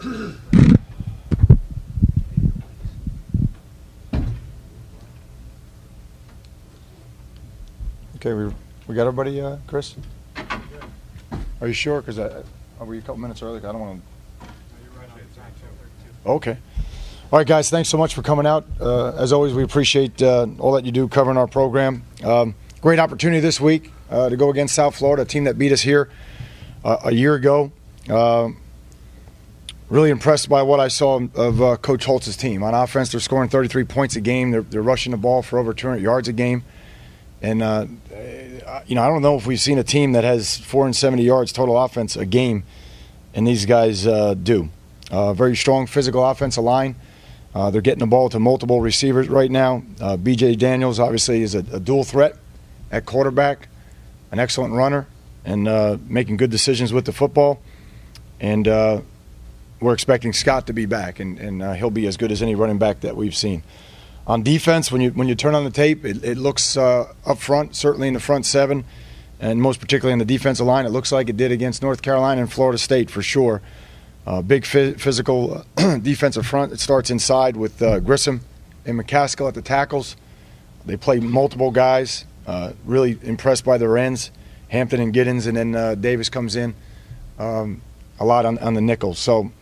Okay, we got everybody, Chris? Are you sure? Because were you a couple minutes early? I don't want to. Okay. All right, guys, thanks so much for coming out. As always, we appreciate all that you do covering our program. Great opportunity this week to go against South Florida, a team that beat us here a year ago. Really impressed by what I saw of Coach Holtz's team. On offense, they're scoring 33 points a game. They're rushing the ball for over 200 yards a game. And, I don't know if we've seen a team that has 470 yards total offense a game, and these guys do. Very strong physical offensive line. They're getting the ball to multiple receivers right now. B.J. Daniels obviously is a dual threat at quarterback, an excellent runner, and making good decisions with the football. And we're expecting Scott to be back, and he'll be as good as any running back that we've seen. On defense, when you turn on the tape, it looks up front, certainly in the front seven, and most particularly in the defensive line, it looks like it did against North Carolina and Florida State for sure. Big physical defensive front. It starts inside with Grissom and McCaskill at the tackles. They play multiple guys. Really impressed by their ends, Hampton and Giddens, and then Davis comes in a lot on the nickel. So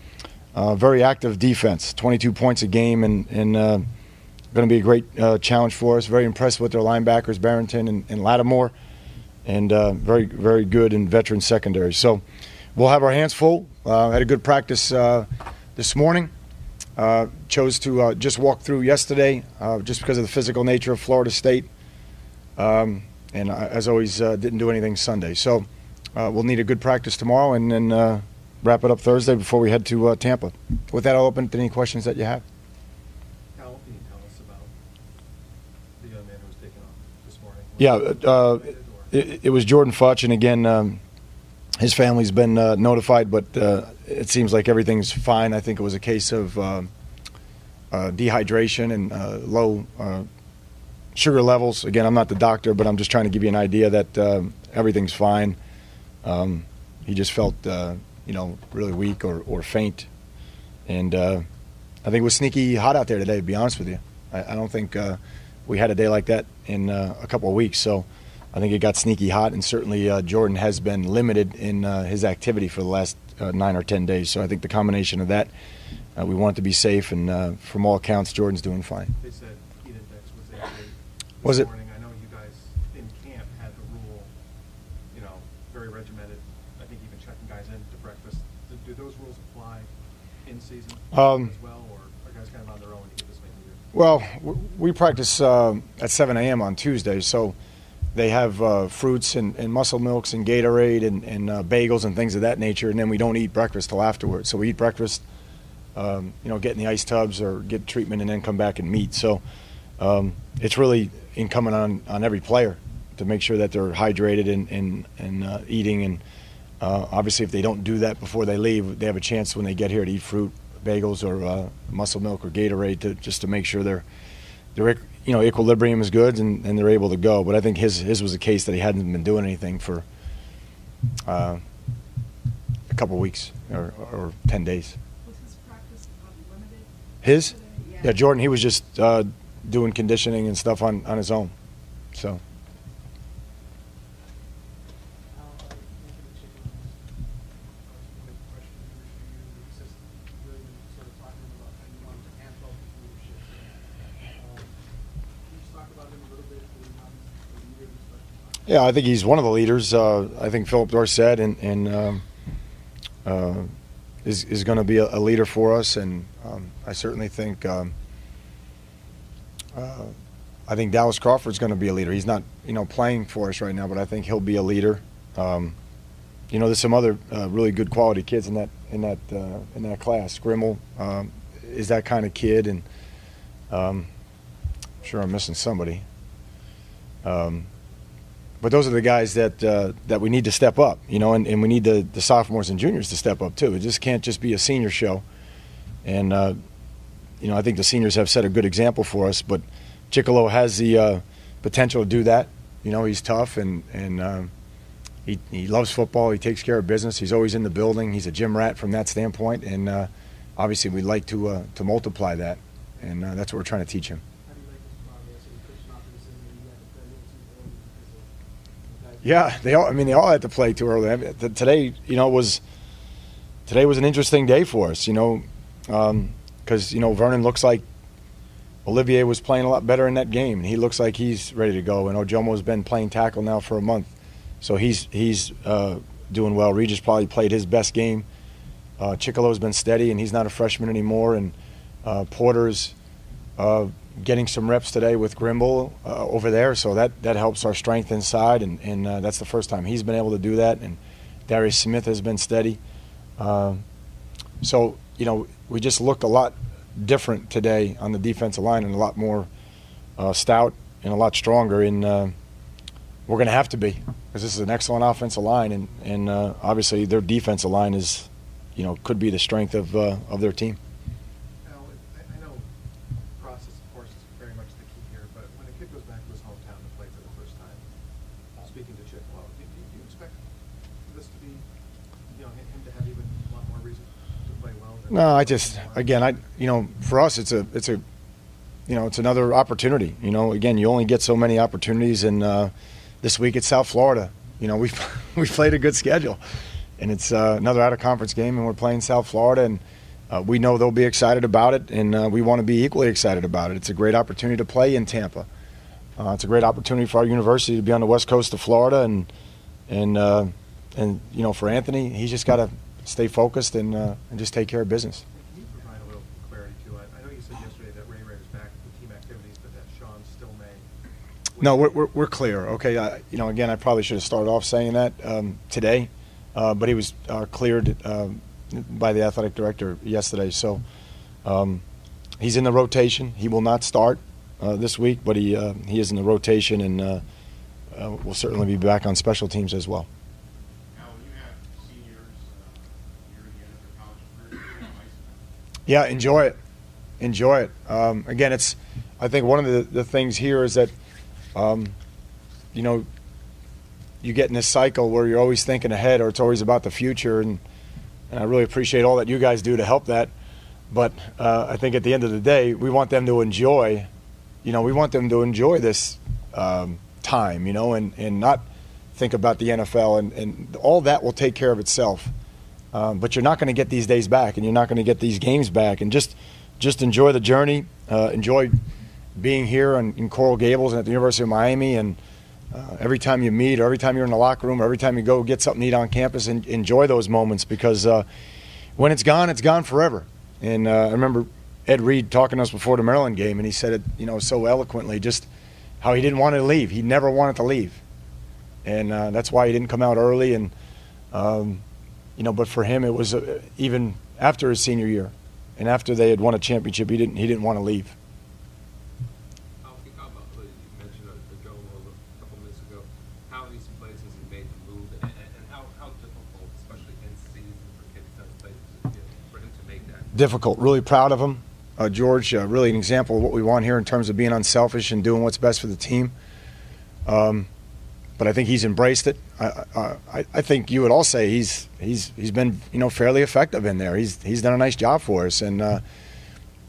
very active defense, 22 points a game, and going to be a great challenge for us. Very impressed with their linebackers, Barrington and Lattimore, and very, very good in veteran secondary. So we'll have our hands full. Had a good practice this morning. Chose to just walk through yesterday just because of the physical nature of Florida State. And as always, didn't do anything Sunday. So we'll need a good practice tomorrow and then wrap it up Thursday before we head to Tampa. With that, I'll open to any questions that you have. How can you tell us about the young man who was taken off this morning? Yeah, it was Jordan Futch, and again, his family's been notified, but it seems like everything's fine. I think it was a case of dehydration and low sugar levels. Again, I'm not the doctor, but I'm just trying to give you an idea that everything's fine. He just felt, really weak or faint. And I think it was sneaky hot out there today, to be honest with you. I don't think we had a day like that in a couple of weeks. So I think it got sneaky hot, and certainly Jordan has been limited in his activity for the last 9 or 10 days. So I think the combination of that, we want it to be safe, and from all accounts, Jordan's doing fine. They said heat index was 88 was this it? morning. I know you guys in camp had the rule, very regimented. I think even checking guys in to breakfast. Do those rules apply in season as well, or are guys kind of on their own to get this thing here? Well, we practice at 7 a.m. on Tuesday, so they have fruits and muscle milks and Gatorade and bagels and things of that nature, and then we don't eat breakfast till afterwards. So we eat breakfast, get in the ice tubs or get treatment and then come back and meet. So it's really incumbent on every player to make sure that they're hydrated and eating. And obviously if they don't do that before they leave, they have a chance when they get here to eat fruit, bagels, or muscle milk or Gatorade just to make sure their equilibrium is good and they're able to go. But I think his was a case that he hadn't been doing anything for a couple of weeks or 10 days. Was his practice limited? His? Yeah, Jordan, he was just doing conditioning and stuff on his own. So. Yeah, I think he's one of the leaders. I think Philip Dorsett and is going to be a leader for us, and I certainly think Dallas Crawford's going to be a leader. He's not playing for us right now, but I think he'll be a leader. There's some other really good quality kids in that class. Grimmel is that kind of kid, and I'm sure I'm missing somebody. But those are the guys that we need to step up, and we need the sophomores and juniors to step up too. It just can't just be a senior show. And, I think the seniors have set a good example for us, but Chicolo has the potential to do that. He's tough and he loves football. He takes care of business. He's always in the building. He's a gym rat from that standpoint, and obviously we'd like to multiply that, and that's what we're trying to teach him. How do you like his progress? And Coach Stockton said that he had to play a little too early because of the guys. Yeah, they all had to play too early. I mean, today was an interesting day for us, because Vernon looks like Olivier was playing a lot better in that game, and he looks like he's ready to go. And Ojomo's been playing tackle now for a month, so he's doing well. Regis probably played his best game. Chicolo's been steady, and he's not a freshman anymore. And Porter's getting some reps today with Grimble over there, so that helps our strength inside, and that's the first time he's been able to do that. And Darius Smith has been steady. So we just looked a lot different today on the defensive line, and a lot more stout and a lot stronger. And we're going to have to be, because this is an excellent offensive line, and obviously their defensive line is, could be the strength of their team. Now, I know process, of course, is very much the key here, but when a kid goes back to his hometown to play for the first time, speaking to Chicolo, do you expect this to be, him to have even a lot more reason to play well? No, for us, it's another opportunity. Again, you only get so many opportunities, and this week it's South Florida. We played a good schedule, and it's another out-of-conference game, and we're playing South Florida, and we know they'll be excited about it, and we want to be equally excited about it. It's a great opportunity to play in Tampa. It's a great opportunity for our university to be on the west coast of Florida, and for Anthony, he's just got to stay focused and just take care of business. Can you provide a little clarity too? I know you said yesterday that Ray was back with team activities, but that Sean still may. No, we're clear. Okay, again, I probably should have started off saying that today, but he was cleared by the athletic director yesterday. So he's in the rotation. He will not start this week, but he is in the rotation, and will certainly be back on special teams as well. Yeah, enjoy it. Again, I think one of the things here is that, you get in this cycle where you're always thinking ahead, or it's always about the future, and I really appreciate all that you guys do to help that. But I think at the end of the day, we want them to enjoy, this time, and not think about the NFL, and all that will take care of itself. But you're not going to get these days back, and you're not going to get these games back. And just enjoy the journey. Enjoy being here in Coral Gables and at the University of Miami. And every time you meet, or every time you're in the locker room, or every time you go get something to eat on campus, and enjoy those moments, because when it's gone forever. And I remember Ed Reed talking to us before the Maryland game, and he said it, so eloquently, just how he didn't want to leave. He never wanted to leave, and that's why he didn't come out early. And but for him, it was even after his senior year, and after they had won a championship, he didn't want to leave. You mentioned the Joe a couple minutes ago. How these places he made the move, and how difficult, especially in season, for kids to play, for him to make that. Difficult. Really proud of him, George. Really an example of what we want here in terms of being unselfish and doing what's best for the team. But I think he's embraced it. I think you would all say he's been fairly effective in there. He's done a nice job for us, and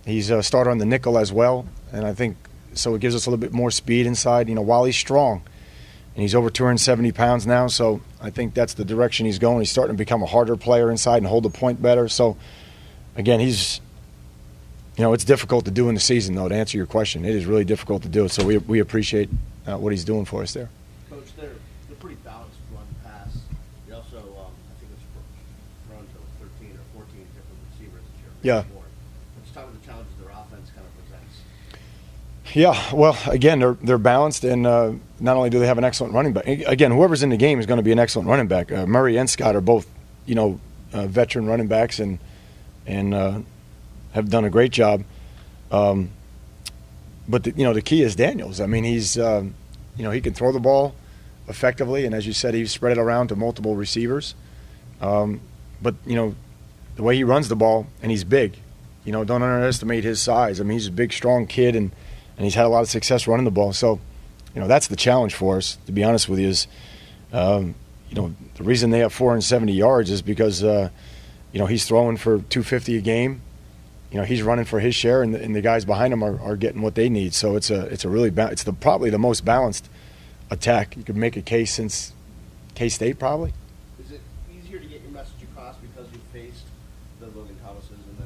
he's a starter on the nickel as well. And I think so it gives us a little bit more speed inside. While he's strong, and he's over 270 pounds now, so I think that's the direction he's going. He's starting to become a harder player inside and hold the point better. So again, he's it's difficult to do in the season, though. To answer your question, it is really difficult to do it. So we appreciate what he's doing for us there. Coach, they're pretty balanced run pass. They also, I think it's run to 13 or 14 different receivers this year. Yeah. Let's talk about the challenges their offense kind of presents. Yeah, well, again, they're balanced, and not only do they have an excellent running back. Again, whoever's in the game is going to be an excellent running back. Murray and Scott are both, veteran running backs, and have done a great job. But the key is Daniels. I mean, he's he can throw the ball effectively, and as you said, he's spread it around to multiple receivers. But the way he runs the ball, and he's big. Don't underestimate his size. I mean, he's a big, strong kid, and he's had a lot of success running the ball. So, that's the challenge for us, to be honest with you, is, the reason they have 470 yards is because, he's throwing for 250 a game, he's running for his share, and the guys behind him are getting what they need. So it's a really probably the most balanced attack. You could make a case since K-State probably. Is it easier to get your message across because you faced the Logan Thomases and the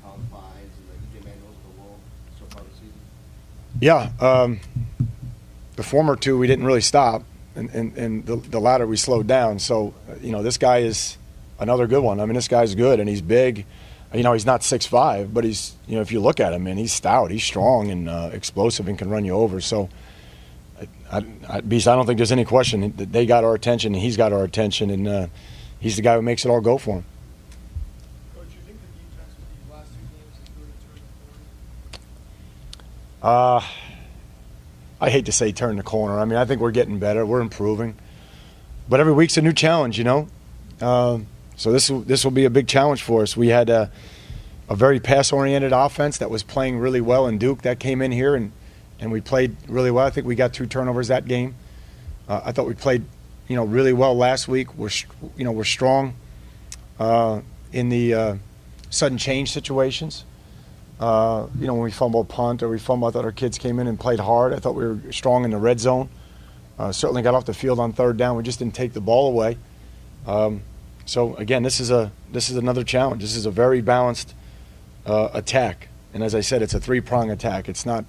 Colin Fines and the EJ Manuels of the world so far this season? Yeah, the former two we didn't really stop, and the latter we slowed down. So this guy is another good one. I mean, this guy's good and he's big. He's not 6'5", but he's if you look at him, man, he's stout, he's strong and explosive and can run you over. So. Beast, I don't think there's any question that they got our attention and he's got our attention, and he's the guy who makes it all go for him. Coach, you think the defense with these last two games is really turning the corner? I hate to say turn the corner. I mean, I think we're getting better, we're improving, but every week's a new challenge, So this will be a big challenge for us. We had a very pass-oriented offense that was playing really well in Duke that came in here and we played really well. I think we got 2 turnovers that game. I thought we played, really well last week. We're strong in the sudden change situations. When we fumble a punt or we fumble, I thought our kids came in and played hard. I thought we were strong in the red zone. Certainly got off the field on 3rd down. We just didn't take the ball away. So again, this is another challenge. This is a very balanced attack, and as I said, it's a 3-prong attack. It's not.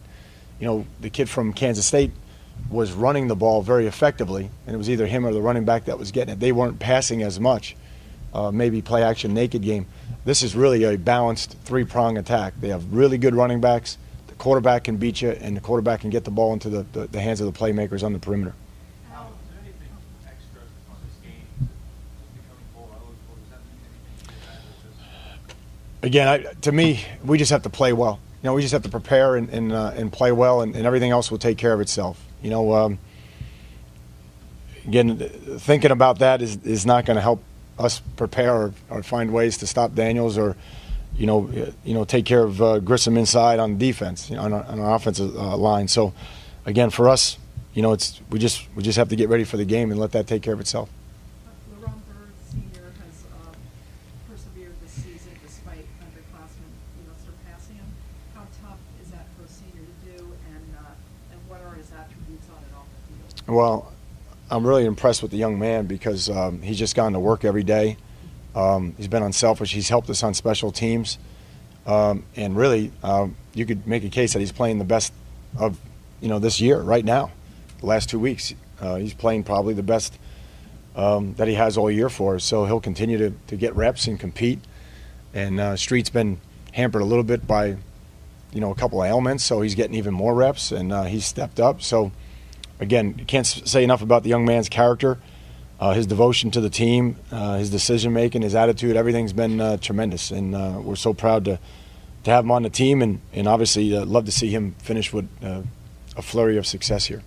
The kid from Kansas State was running the ball very effectively, and it was either him or the running back that was getting it. They weren't passing as much, maybe play action naked game. This is really a balanced 3-prong attack. They have really good running backs. The quarterback can beat you, and the quarterback can get the ball into the hands of the playmakers on the perimeter. Is there anything extra on this game just becoming more eligible? Does that mean anything to that? Again, to me, we just have to play well. We just have to prepare and play well, and everything else will take care of itself. Again, thinking about that is not going to help us prepare or find ways to stop Daniels or, take care of Grissom inside on defense, on our offensive line. So, again, for us, we just have to get ready for the game and let that take care of itself. LaRon Byrd, senior, has persevered this season despite underclassmen, surpassing him. How tough is that for a senior to do, and what are his attributes on and off the field? Well, I'm really impressed with the young man because he's just gone to work every day. He's been unselfish. He's helped us on special teams, and really, you could make a case that he's playing the best of this year right now. The last 2 weeks, he's playing probably the best that he has all year for us. So he'll continue to get reps and compete. And Street's been hampered a little bit by a couple of ailments, so he's getting even more reps, and he's stepped up. So again, you can't say enough about the young man's character, his devotion to the team, his decision making, his attitude. Everything's been tremendous, and we're so proud to have him on the team, and obviously love to see him finish with a flurry of success here.